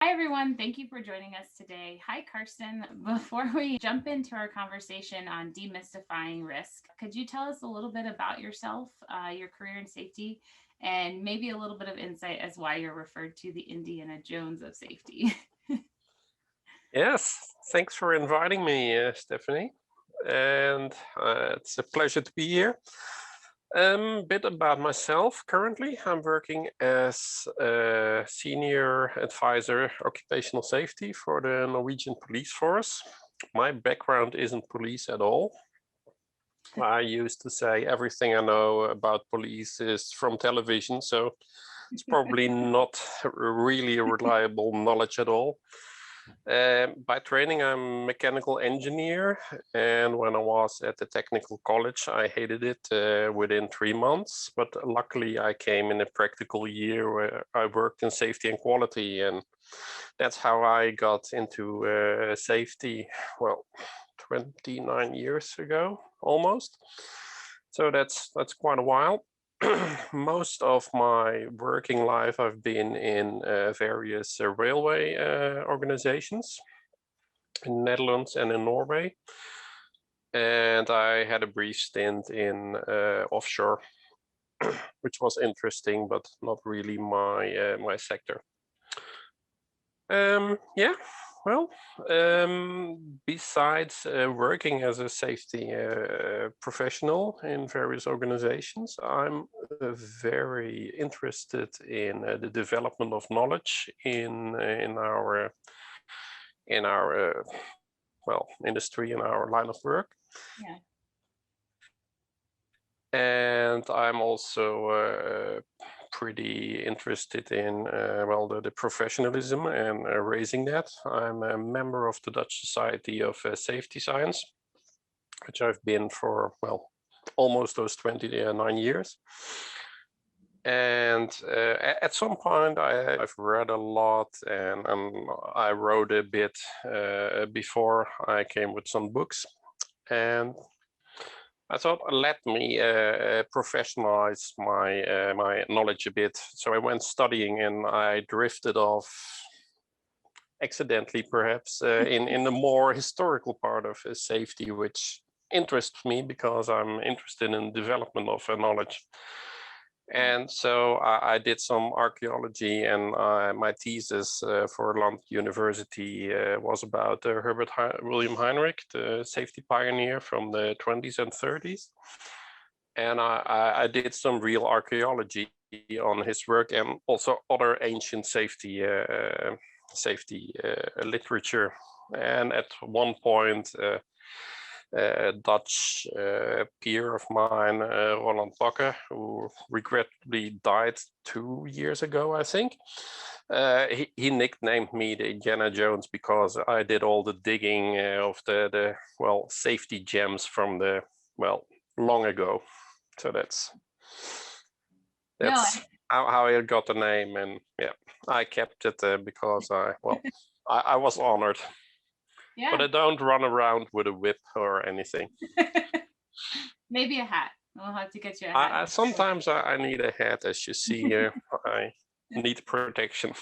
Hi, everyone. Thank you for joining us today. Hi, Carsten. Before we jump into our conversation on demystifying risk, could you tell us a little bit about yourself, your career in safety, and maybe a little bit of insight as why you're referred to the Indiana Jones of safety? Yes, thanks for inviting me, Stephanie. And it's a pleasure to be here. A bit about myself. Currently, I'm working as a Senior Advisor Occupational Safety for the Norwegian Police Force. My background isn't police at all. I used to say everything I know about police is from television, so it's probably not really reliable knowledge at all. By training, I'm a mechanical engineer, and when I was at the technical college, I hated it within 3 months. But luckily, I came in a practical year where I worked in safety and quality, and that's how I got into safety. Well, 29 years ago, almost. So that's quite a while. Most of my working life, I've been in various railway organizations in Netherlands and in Norway. And I had a brief stint in offshore, which was interesting, but not really my sector. Well, besides working as a safety professional in various organizations, I'm very interested in the development of knowledge in our industry, in our line of work. Yeah. And I'm also pretty interested in the professionalism and raising that. I'm a member of the Dutch Society of Safety Science, which I've been for almost those 29 years. And at some point I've read a lot, and I wrote a bit before I came with some books, and I thought, let me professionalize my knowledge a bit. So I went studying, and I drifted off accidentally, perhaps, in the more historical part of safety, which interests me because I'm interested in development of knowledge. And so I did some archaeology, and my thesis for Land University was about Herbert William Heinrich, the safety pioneer from the 20s and 30s. And I did some real archaeology on his work, and also other ancient safety literature. And at one point, a Dutch peer of mine, Roland Bakker, who regrettably died 2 years ago, I think. He nicknamed me the Indiana Jones because I did all the digging of the safety gems from the long ago. So that's how I got the name, and I kept it because I was honored. Yeah. But I don't run around with a whip or anything. Maybe a hat. We'll have to get you a hat. Sometimes I need a hat, as you see here. I need protection.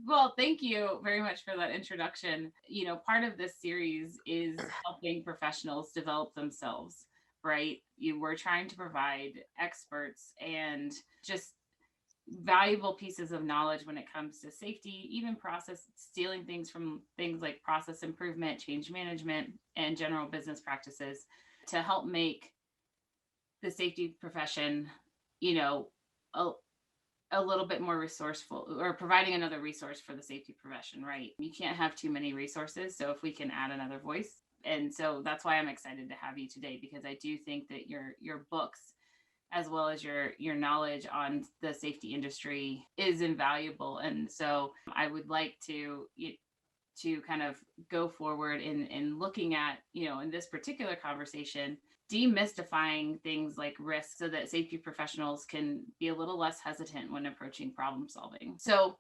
Well, thank you very much for that introduction. You know, part of this series is helping professionals develop themselves, right? We're trying to provide experts and just valuable pieces of knowledge when it comes to safety, even stealing things from things like process improvement, change management, and general business practices to help make the safety profession, a little bit more resourceful, or providing another resource for the safety profession, right? You can't have too many resources. So if we can add another voice. And so that's why I'm excited to have you today, because I do think that your books, as well as your knowledge on the safety industry, is invaluable. And so I would like to kind of go forward in looking at, in this particular conversation, demystifying things like risk so that safety professionals can be a little less hesitant when approaching problem solving. So,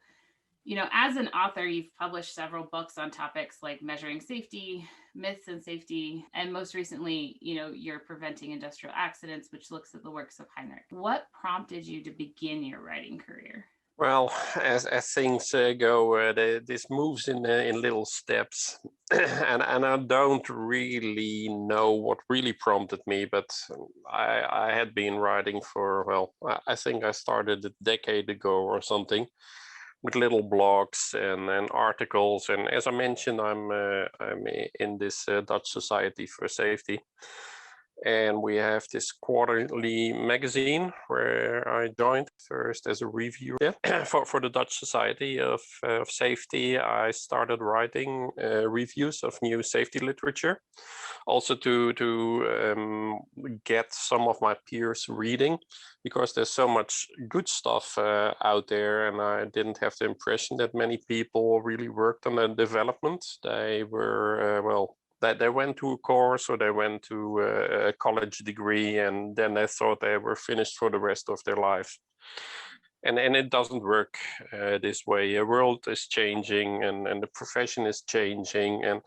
as an author, you've published several books on topics like measuring safety, myths in safety, and most recently, you're Preventing Industrial Accidents, which looks at the works of Heinrich. What prompted you to begin your writing career? Well, as things go, this moves in little steps, and I don't really know what really prompted me, but I had been writing for, well, I think I started a decade ago or something, with little blogs and articles. And as I mentioned, I'm in this Dutch Society for Safety. And we have this quarterly magazine where I joined first as a reviewer for the Dutch Society of Safety. I started writing reviews of new safety literature, also to get some of my peers reading, because there's so much good stuff out there, and I didn't have the impression that many people really worked on the development. They were, well, that they went to a course or they went to a college degree, and then they thought they were finished for the rest of their lives. And it doesn't work this way. The world is changing, and the profession is changing, and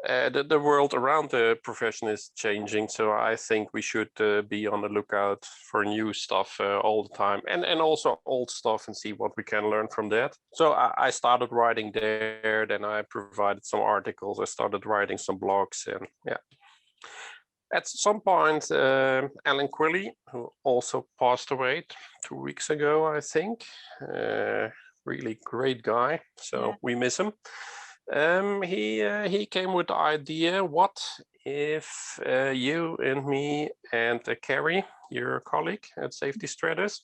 the world around the profession is changing. So I think we should be on the lookout for new stuff all the time, and also old stuff, and see what we can learn from that. So I started writing there, then I provided some articles, I started writing some blogs, and yeah. At some point, Alan Quilly, who also passed away 2 weeks ago, I think, really great guy, so Yeah. we miss him. He came with the idea, what if you and me and Carrie, your colleague at SafetyStratus,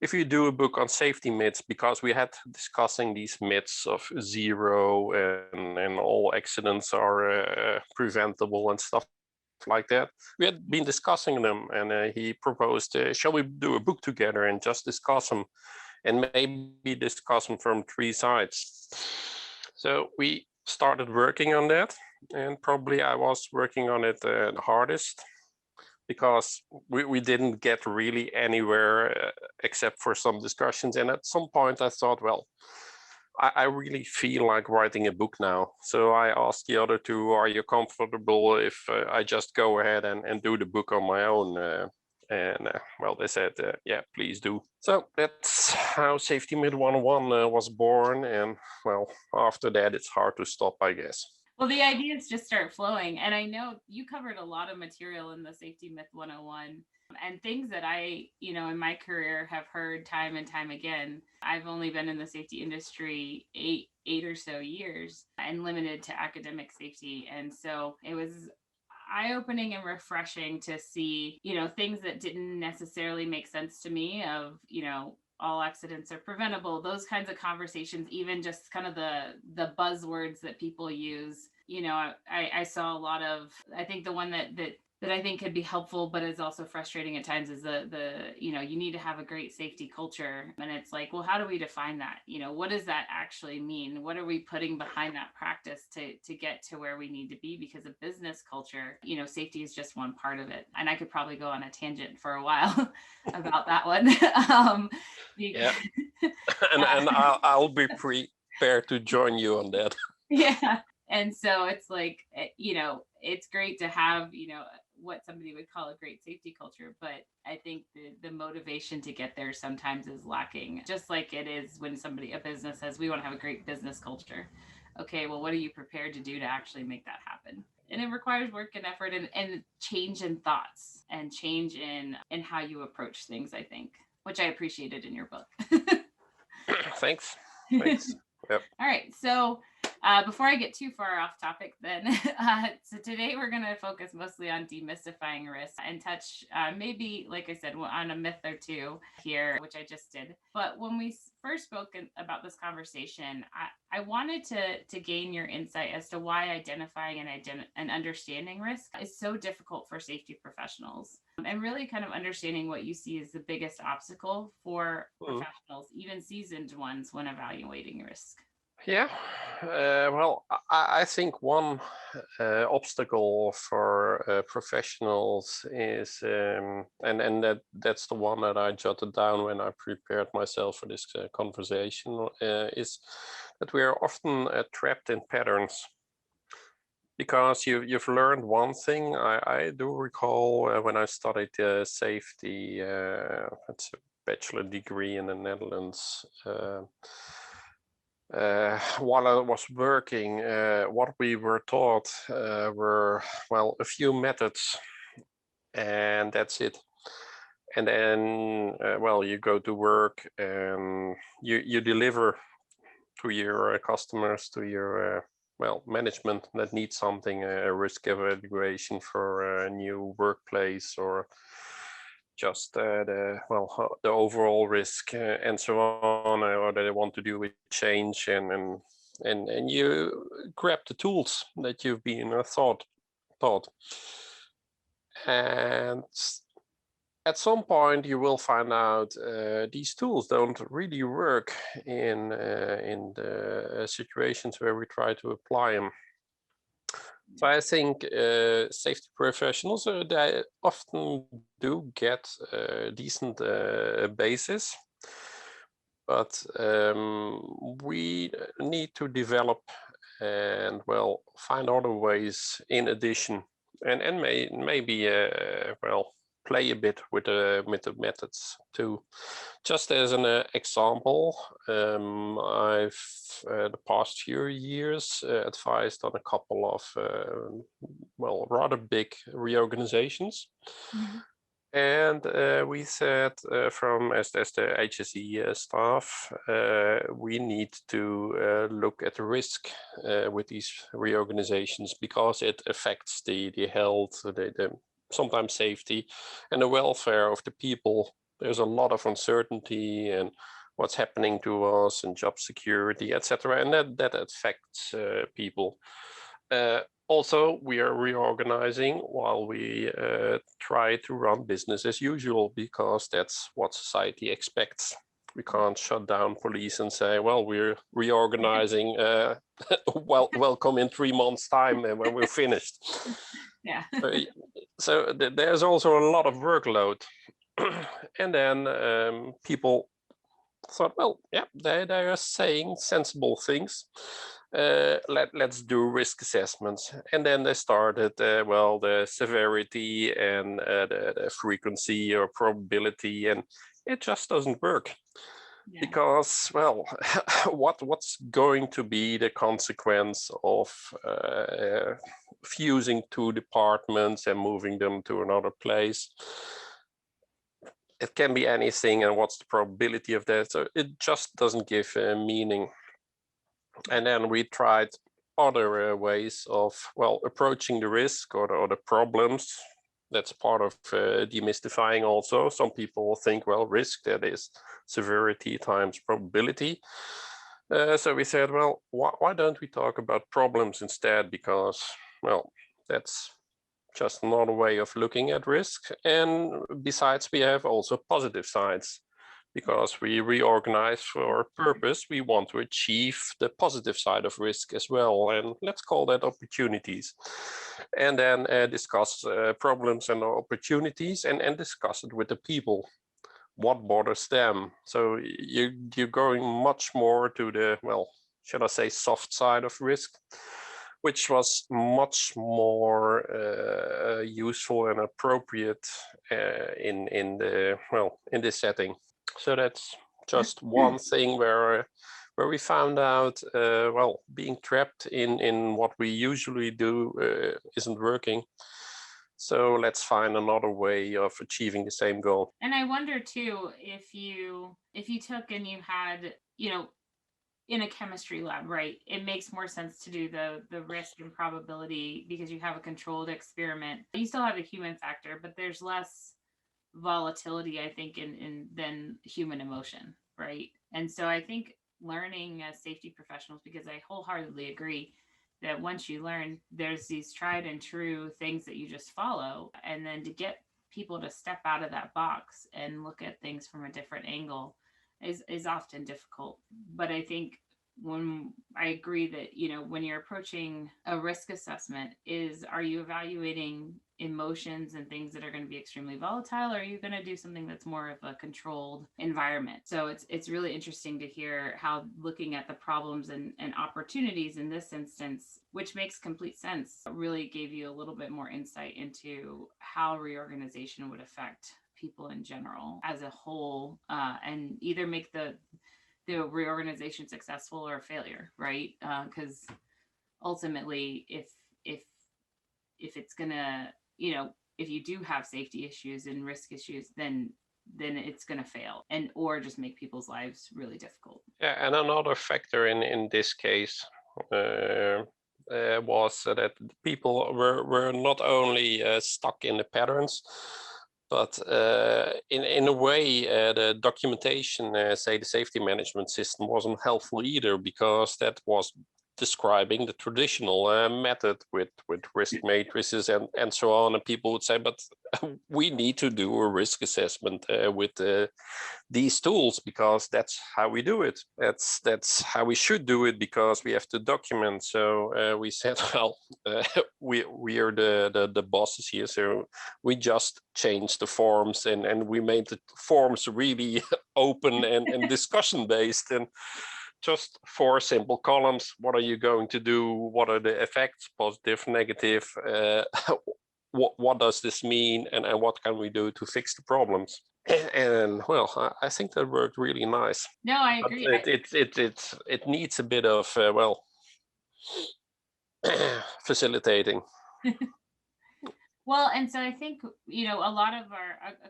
if you do a book on safety myths, because we had discussing these myths of zero and all accidents are preventable and stuff like that. We had been discussing them, and he proposed, shall we do a book together and just discuss them, and maybe discuss them from 3 sides. So we started working on that, and probably I was working on it the hardest, because we didn't get really anywhere except for some discussions. And at some point I thought, well, I really feel like writing a book now. So I asked the other two, are you comfortable if I just go ahead and do the book on my own? Well, they said, yeah, please do. So that's how Safety Myth 101 was born. And well, after that, it's hard to stop, I guess. Well, the ideas just start flowing. And I know you covered a lot of material in the Safety Myth 101, and things that I, in my career have heard time and time again. I've only been in the safety industry eight or so years, and limited to academic safety. And so it was eye-opening and refreshing to see, things that didn't necessarily make sense to me, of, all accidents are preventable, those kinds of conversations, even just kind of the buzzwords that people use. I saw a lot of, I think the one that I think could be helpful, but is also frustrating at times, is the you need to have a great safety culture. And it's like, well, how do we define that? What does that actually mean? What are we putting behind that practice to get to where we need to be? Because a business culture, safety is just one part of it. And I could probably go on a tangent for a while about that one. Yeah. and I'll be prepared to join you on that. Yeah. And so it's like, it's great to have, what somebody would call a great safety culture, but I think the motivation to get there sometimes is lacking, just like it is when a business says, we want to have a great business culture. Okay, well, what are you prepared to do to actually make that happen? And it requires work and effort, and change in thoughts, and change in how you approach things, I think, which I appreciated in your book. Thanks. Yep. All right, so before I get too far off topic, then, so today we're going to focus mostly on demystifying risk, and touch maybe, like I said, on a myth or two here, which I just did. But when we first spoke about this conversation, I wanted to gain your insight as to why identifying and understanding risk is so difficult for safety professionals, and really kind of understanding what you see as the biggest obstacle for professionals, even seasoned ones, when evaluating risk. Yeah, well, I think one obstacle for professionals is, and that's the one that I jotted down when I prepared myself for this conversation, is that we are often trapped in patterns. because you've learned one thing. I do recall when I studied safety, it's a bachelor degree in the Netherlands. While I was working, what we were taught were, well, a few methods, and that's it. And then, well, you go to work and you deliver to your customers, to your well, management that needs something, a risk evaluation for a new workplace, or just the overall risk and so on, or they want to do a change, and you grab the tools that you've been taught, and at some point you will find out these tools don't really work in the situations where we try to apply them. So I think safety professionals, they often do get a decent basis, but we need to develop and, well, find other ways in addition, and maybe well, play a bit with the methods too. Just as an example, I've the past few years advised on a couple of well, rather big reorganizations. Mm-hmm. And we said from as the HSE staff, we need to look at the risk with these reorganizations, because it affects the health, the sometimes safety, and the welfare of the people. There's a lot of uncertainty and what's happening to us, and job security, etc., and that affects people. Also, we are reorganizing while we try to run business as usual, because that's what society expects. We can't shut down police and say, well, we're reorganizing, well, welcome in 3 months' time and when we're finished. Yeah. So there's also a lot of workload. And then people thought, well, yeah, they are saying sensible things. Let's do risk assessments. And then they started, well, the severity and the frequency or probability, and it just doesn't work. Yeah. Because, well, what's going to be the consequence of fusing 2 departments and moving them to another place? It can be anything, and what's the probability of that? So it just doesn't give meaning. And then we tried other ways of, well, approaching the risk or the problems. That's part of demystifying also. Some people think, well, risk, that is severity times probability. So we said, well, why don't we talk about problems instead? Because, well, that's just another way of looking at risk. And besides, we have also positive sides, because we reorganize for a purpose. We want to achieve the positive side of risk as well, and let's call that opportunities. And then discuss problems and opportunities, and discuss it with the people. What bothers them? So you're going much more to the, well, should I say, soft side of risk, which was much more useful and appropriate in this setting. So that's just one thing where we found out, well, being trapped in what we usually do isn't working. So let's find another way of achieving the same goal. And I wonder too, if you took and you had, you know, in a chemistry lab, right, it makes more sense to do the risk and probability, because you have a controlled experiment. You still have a human factor, but there's less volatility, I think, in than human emotion, right? And so I think learning as safety professionals, because I wholeheartedly agree that once you learn, there's these tried and true things that you just follow, and then to get people to step out of that box and look at things from a different angle is often difficult. But I think when I agree that, when you're approaching a risk assessment, are you evaluating emotions and things that are going to be extremely volatile, or are you going to do something that's more of a controlled environment? So it's really interesting to hear how looking at the problems and opportunities in this instance, which makes complete sense, really gave you a little bit more insight into how reorganization would affect people in general as a whole, and either make the reorganization successful or a failure, right? Because ultimately, if it's gonna, if you do have safety issues and risk issues, then it's gonna fail, and or just make people's lives really difficult. Yeah, and another factor in this case was that people were not only stuck in the patterns, but in a way, the documentation, say the safety management system, wasn't helpful either, because that was describing the traditional method with risk matrices and so on. And people would say, but we need to do a risk assessment with these tools, because that's how we do it. That's how we should do it, because we have to document. So we said, well, we are the bosses here, so we just changed the forms, and we made the forms really open and discussion based, and just 4 simple columns. What are you going to do? What are the effects, positive, negative? What does this mean? And what can we do to fix the problems? And well, I think that worked really nice. No, I agree. It needs a bit of facilitating. Well, and so I think, a lot of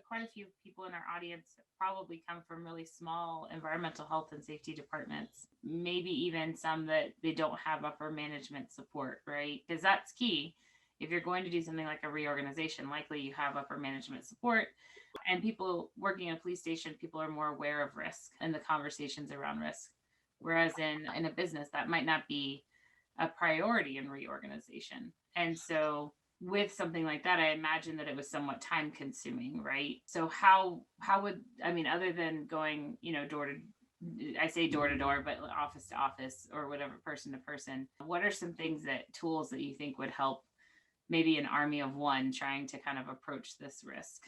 quite a few people in our audience probably come from really small environmental health and safety departments, maybe even some that they don't have upper management support, right? Because that's key. If you're going to do something like a reorganization, likely you have upper management support. And people working in a police station, people are more aware of risk and the conversations around risk. Whereas in a business, that might not be a priority in reorganization. And so with something like that, I imagine that it was somewhat time consuming, right? So how would, other than going, door to door, but office to office or whatever, person to person, what are some tools that you think would help maybe an army of one trying to kind of approach this risk?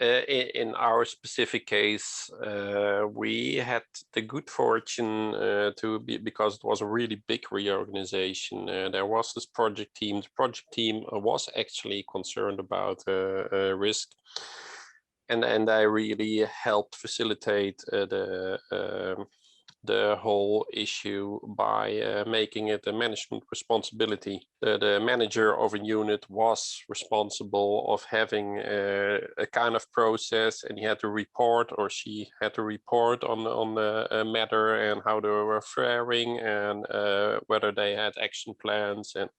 In our specific case, we had the good fortune because it was a really big reorganization. There was this project team. The project team was actually concerned about risk, and I really helped facilitate the whole issue by making it a management responsibility. The manager of a unit was responsible of having a kind of process, and he had to report, or she had to report on the matter and how they were faring, and whether they had action plans and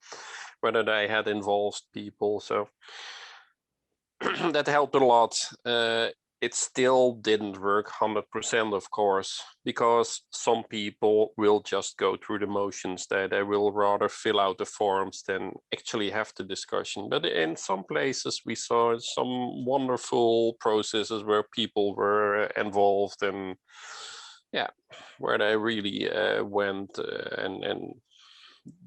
whether they had involved people. So that helped a lot. It still didn't work 100%, of course, because some people will just go through the motions. They will rather fill out the forms than actually have the discussion. But in some places, we saw some wonderful processes where people were involved, and where they really went, and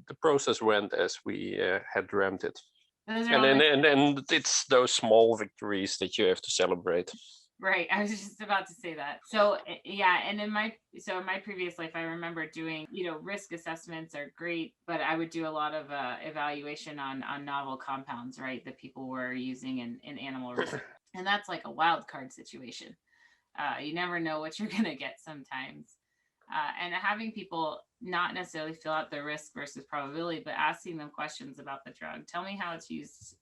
the process went as we had dreamt it. And it's those small victories that you have to celebrate. Right. I was just about to say that. So yeah, and in my previous life, I remember doing, risk assessments are great, but I would do a lot of evaluation on novel compounds, right, that people were using in animal research. And that's like a wild card situation. You never know what you're gonna get sometimes. And having people not necessarily fill out the risk versus probability, but asking them questions about the drug. Tell me how it's used.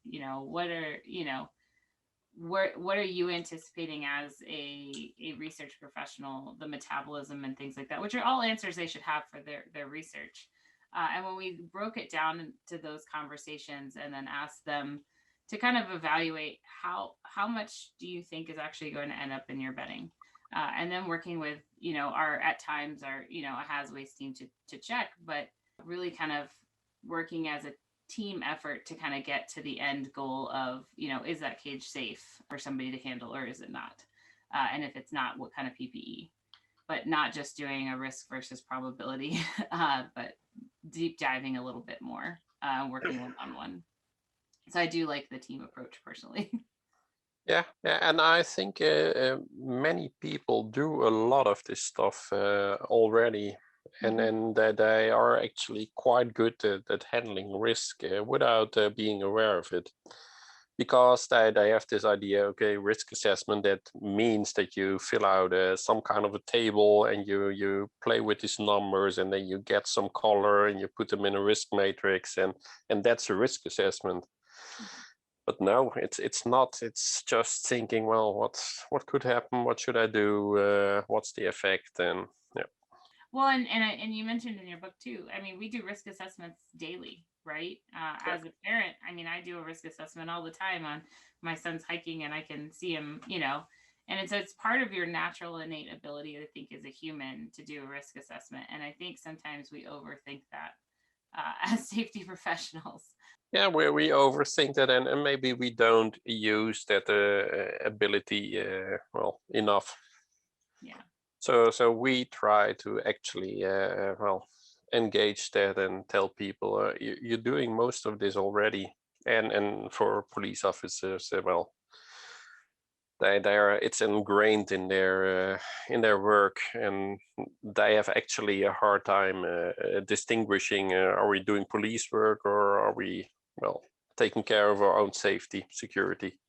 What are you anticipating as a research professional, the metabolism and things like that, which are all answers they should have for their research. And when we broke it down to those conversations and then asked them to kind of evaluate how much do you think is actually going to end up in your bedding, and then working with, our HAZWASTE team to check, but really kind of working as a team effort to kind of get to the end goal of, is that cage safe for somebody to handle or is it not? And if it's not, what kind of PPE? but not just doing a risk versus probability, but deep diving a little bit more, working one-on-one. So I do like the team approach personally. Yeah, and I think many people do a lot of this stuff already, and they are actually quite good at handling risk without being aware of it, because they have this idea, okay, risk assessment, that means that you fill out some kind of a table and you play with these numbers, and then you get some color and you put them in a risk matrix, and that's a risk assessment. But no, it's not. It's just thinking, well, what could happen? What should I do? What's the effect? And yeah. Well, and you mentioned in your book too. I mean, we do risk assessments daily, right? As a parent, I mean, I do a risk assessment all the time on my son's hiking, and I can see him, and it's part of your natural innate ability, I think, as a human to do a risk assessment. And I think sometimes we overthink that as safety professionals. Yeah, we overthink that, and maybe we don't use that ability well enough. Yeah. So we try to actually engage that and tell people you're doing most of this already, and for police officers, well, it's ingrained in their work, and they have actually a hard time distinguishing: are we doing police work, or are we taking care of our own safety, security?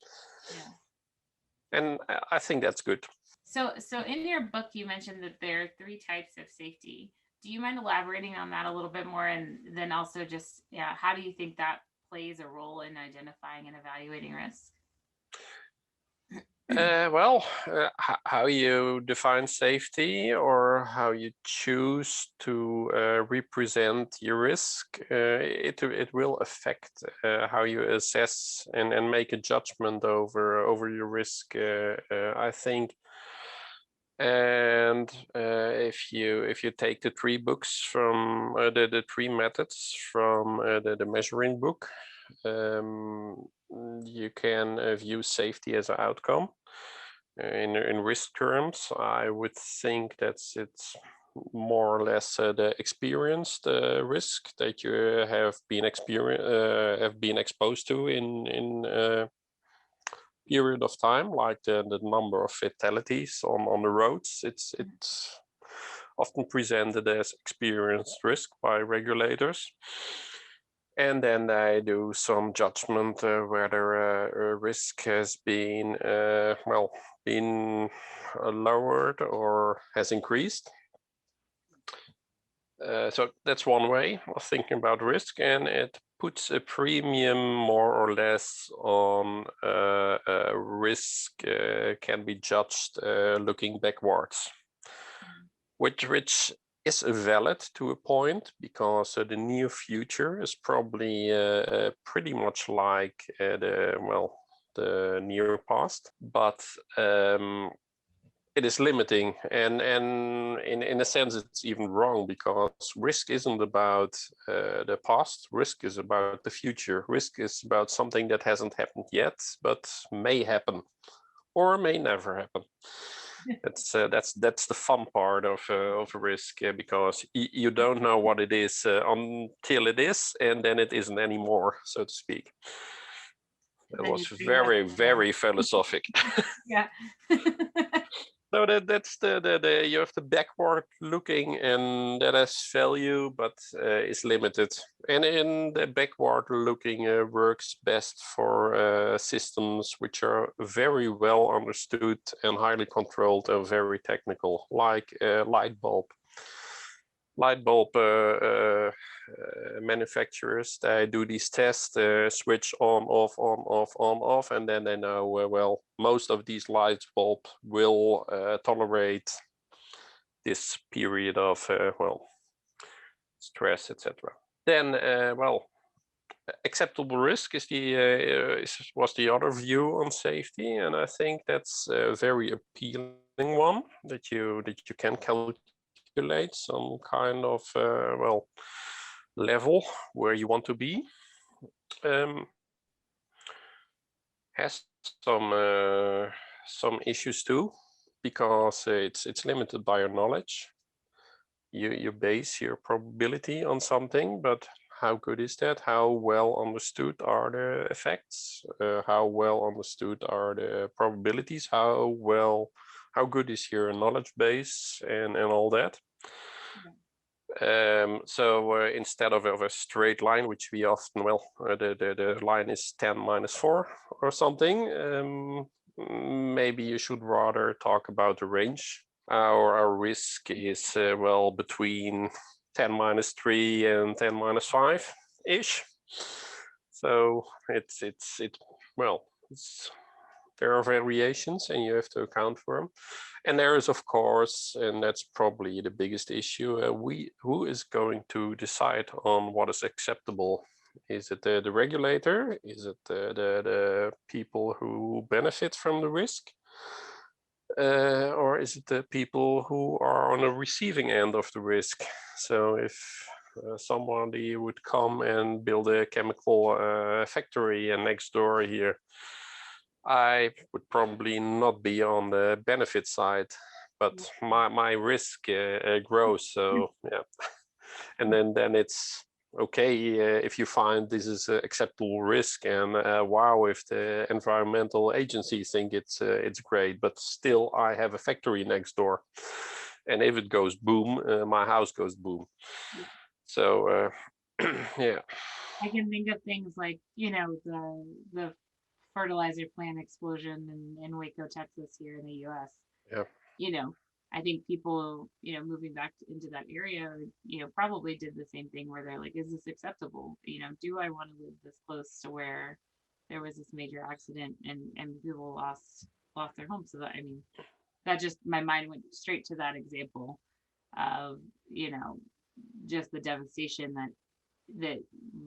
Yeah. And I think that's good. So in your book, you mentioned that there are 3 types of safety. Do you mind elaborating on that a little bit more? And then also just, how do you think that plays a role in identifying and evaluating risk? How you define safety, or how you choose to represent your risk, it will affect how you assess and make a judgment over your risk, I think. And if you take the 3 books from the 3 methods from the measuring book, you can view safety as an outcome. In risk terms, I would think it's more or less the experienced risk that you have been exposed to in period of time, like the number of fatalities on the roads. It's often presented as experienced risk by regulators. And then they do some judgment whether a risk has been lowered or has increased. So that's one way of thinking about risk, and it puts a premium more or less on risk can be judged looking backwards, which is valid to a point, because the near future is probably pretty much like the near past, but it is limiting, and in a sense it's even wrong, because risk isn't about the past. Risk is about the future. Risk is about something that hasn't happened yet but may happen or may never happen. That's the fun part of risk, because you don't know what it is until it is, and then it isn't anymore, so to speak. That was very philosophic. Yeah. So that's the you have the backward looking, and that has value, but is limited. And in the backward looking works best for systems which are very well understood and highly controlled and very technical, like light bulb. Light bulb manufacturers, they do these tests, switch on, off, on, off, on, off, and then they know, well, most of these light bulb will tolerate this period of, stress, etc. Then, acceptable risk is was the other view on safety, and I think that's a very appealing one, that you can calculate some kind of level where you want to be. Has some issues too, because it's limited by your knowledge. You base your probability on something, but how good is that? How well understood are the effects? How well understood are the probabilities? How good is your knowledge base and all that? So instead of a straight line, which we often, the line is 10 minus 4 or something, maybe you should rather talk about the range. Our risk is, between 10 minus 3 and 10 minus 5-ish. So there are variations and you have to account for them. And there is, of course, and that's probably the biggest issue, who is going to decide on what is acceptable? Is it the regulator? Is it the people who benefit from the risk? Or is it the people who are on the receiving end of the risk? So if somebody would come and build a chemical factory next door here, I would probably not be on the benefit side, but my risk grows. So yeah, and then it's okay if you find this is an acceptable risk, and wow, if the environmental agencies think it's great, but still I have a factory next door, and if it goes boom, my house goes boom. So yeah. I can think of things like, the fertilizer plant explosion in Waco, Texas, here in the U.S. Yeah. I think people, moving back into that area, probably did the same thing where they're like, is this acceptable? Do I want to live this close to where there was this major accident and people lost their homes? So that just, my mind went straight to that example of, just the devastation that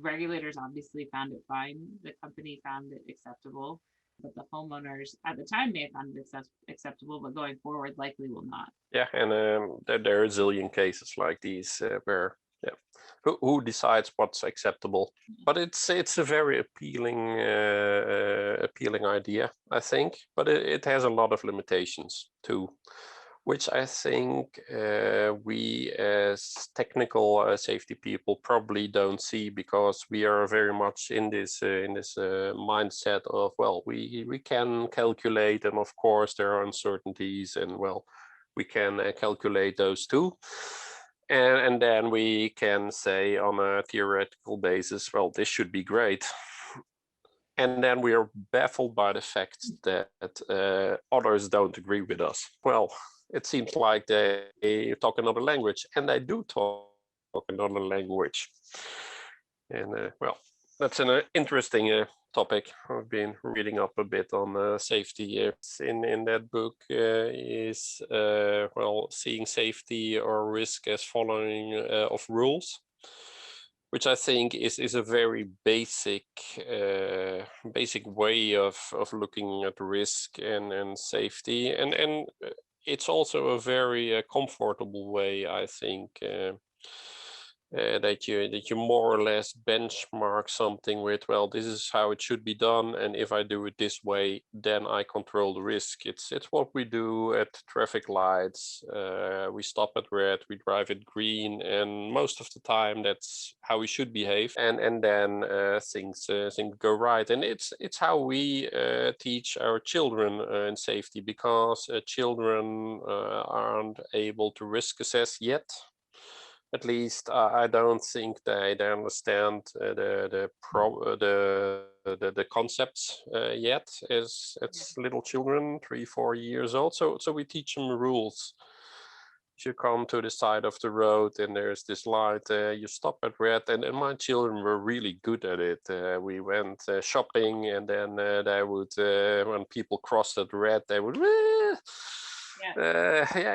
regulators obviously found it fine. The company found it acceptable, but the homeowners at the time may have found it acceptable, but going forward likely will not. Yeah, and there are a zillion cases like these where who decides what's acceptable. But it's a very appealing idea, I think. But it has a lot of limitations too, which I think we as technical safety people probably don't see, because we are very much in this mindset of, we can calculate, and of course there are uncertainties, and we can calculate those too. And then we can say on a theoretical basis, this should be great. And then we are baffled by the fact that others don't agree with us. Well, it seems like they talk another language, and they do talk another language. And that's an interesting topic. I've been reading up a bit on safety. In that book is seeing safety or risk as following of rules, which I think is a very basic way of looking at risk and safety, and it's also a very comfortable way, I think, that you more or less benchmark something with, this is how it should be done, and if I do it this way, then I control the risk. It's what we do at traffic lights. We stop at red, we drive at green, and most of the time that's how we should behave. And then things go right. And it's how we teach our children in safety, because children aren't able to risk assess yet. At least I don't think they understand the concepts yet as little children, 3-4 years old. So we teach them rules. If you come to the side of the road and there's this light, you stop at red. And my children were really good at it. We went shopping, and then they would, when people crossed at red, they would,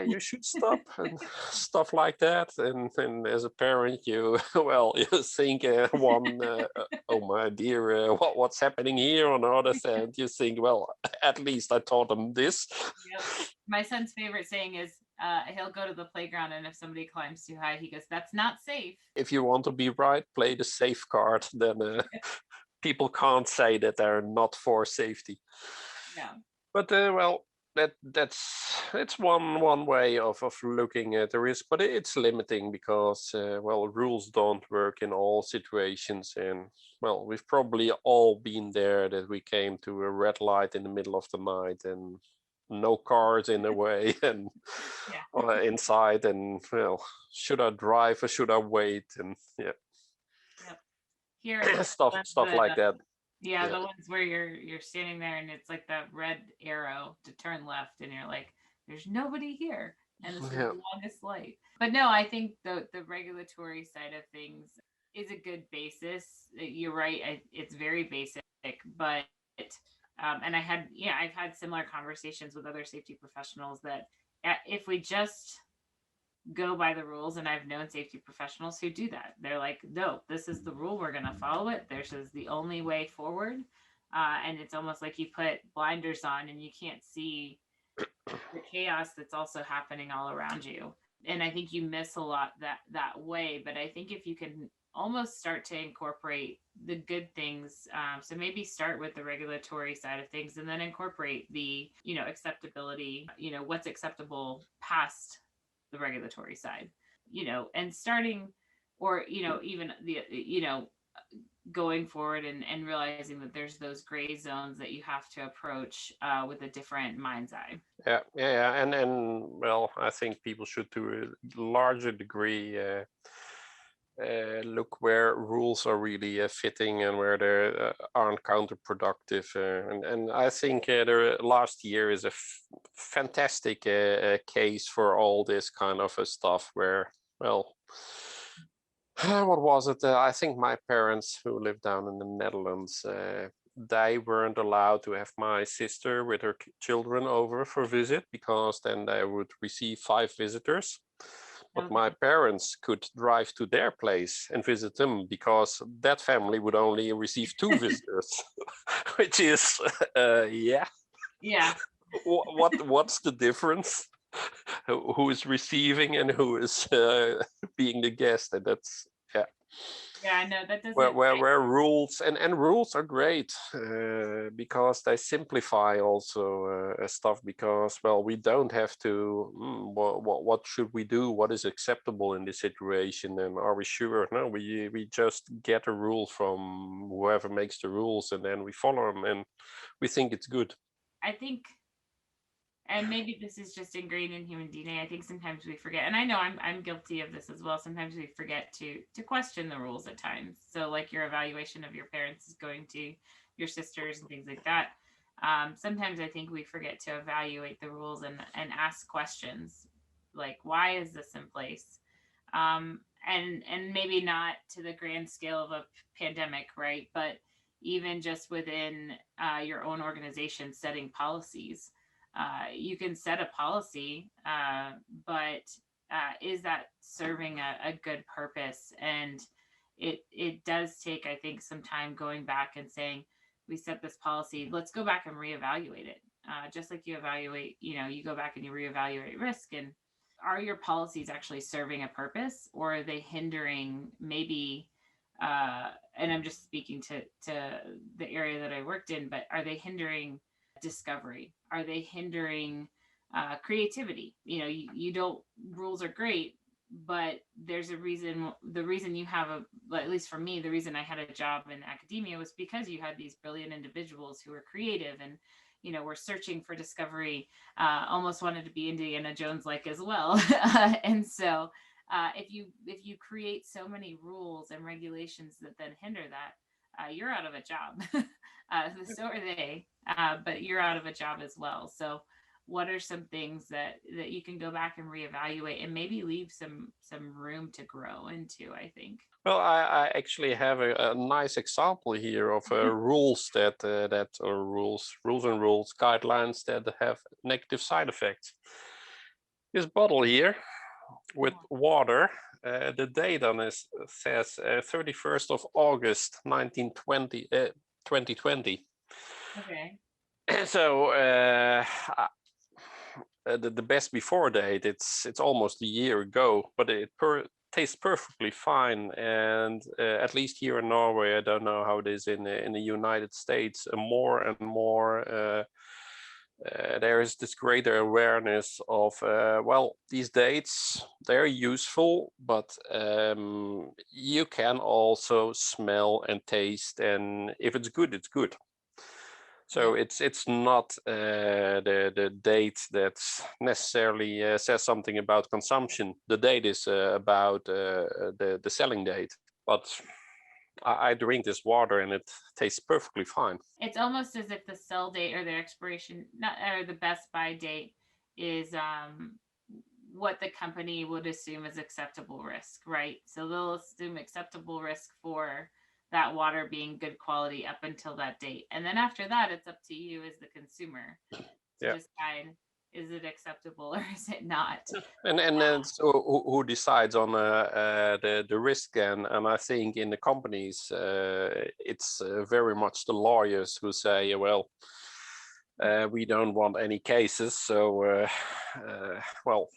you should stop, and stuff like that. And as a parent, you think oh my dear, what's happening here? On the other hand, you think, at least I taught them this. Yep. My son's favorite saying is, he'll go to the playground, and if somebody climbs too high, he goes, "That's not safe." If you want to be right, play the safe card. Then people can't say that they're not for safety. Yeah. But it's one way of looking at the risk, but it's limiting because well, rules don't work in all situations, and well, we've probably all been there, that we came to a red light in the middle of the night and no cars in the way and inside, and well, should I drive or should I wait? And Yep. Here stuff like that. Yeah, the ones where you're standing there and it's like that red arrow to turn left, and you're like, there's nobody here, and this is the longest light. But no, I think the regulatory side of things is a good basis. You're right, it's very basic, but and I've had similar conversations with other safety professionals that if we just go by the rules, and I've known safety professionals who do that. They're like, no, this is the rule, we're going to follow it, this is the only way forward. And it's almost like you put blinders on and you can't see the chaos that's also happening all around you. And I think you miss a lot that way. But I think if you can almost start to incorporate the good things, so maybe start with the regulatory side of things and then incorporate the acceptability, what's acceptable past the regulatory side, and starting, or even the going forward and realizing that there's those gray zones that you have to approach with a different mind's eye. Yeah, and well, I think people should, to a larger degree, look where rules are really fitting and where they aren't counterproductive. And I think the last year is a fantastic case for all this kind of stuff where, well, what was it? I think my parents, who live down in the Netherlands, they weren't allowed to have my sister with her children over for visit, because then they would receive 5 visitors. But my parents could drive to their place and visit them, because that family would only receive 2 visitors, which is, yeah. What's the difference? Who is receiving and who is being the guest? And that's, yeah, no, that doesn't. Where rules and rules are great because they simplify also stuff, because, well, we don't have to, what should we do? What is acceptable in this situation? And are we sure? No, we just get a rule from whoever makes the rules, and then we follow them, and we think it's good. I think, and maybe this is just ingrained in human DNA, I think sometimes we forget, and I know I'm guilty of this as well. Sometimes we forget to question the rules at times. So like your evaluation of your parents is going to your sisters and things like that. Sometimes I think we forget to evaluate the rules and ask questions like, why is this in place? And maybe not to the grand scale of a pandemic, right? But even just within your own organization, setting policies. You can set a policy, but is that serving a good purpose? And it does take, I think, some time going back and saying, we set this policy, let's go back and reevaluate it. Just like you evaluate, you go back and you reevaluate risk, and are your policies actually serving a purpose, or are they hindering maybe, and I'm just speaking to the area that I worked in, but are they hindering discovery? Are they hindering creativity? You don't, rules are great, but there's a reason. The reason you have at least for me, the reason I had a job in academia was because you had these brilliant individuals who were creative and were searching for discovery, almost wanted to be Indiana Jones like as well. And so if you create so many rules and regulations that then hinder that, you're out of a job. So are they, but you're out of a job as well. So what are some things that you can go back and reevaluate and maybe leave some room to grow into, I think? Well, I actually have a nice example here of rules rules guidelines that have negative side effects. This bottle here with water, the date on this says 31st of August 2020. Okay. So the best before date, it's almost a year ago, but it tastes perfectly fine. And at least here in Norway, I don't know how it is in the United States, more and more there is this greater awareness of, well, these dates, they're useful, but you can also smell and taste, and if it's good, it's good. So it's not the date that necessarily says something about consumption. The date is about the selling date. But I drink this water and it tastes perfectly fine. It's almost as if the sell date or the expiration, not or the best by date, is what the company would assume is acceptable risk, right? So they'll assume acceptable risk for that water being good quality up until that date. And then after that, it's up to you as the consumer to decide, is it acceptable or is it not? And then so who decides on the risk? And I think in the companies, it's very much the lawyers who say, well, we don't want any cases. So, well,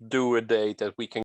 do a date that we can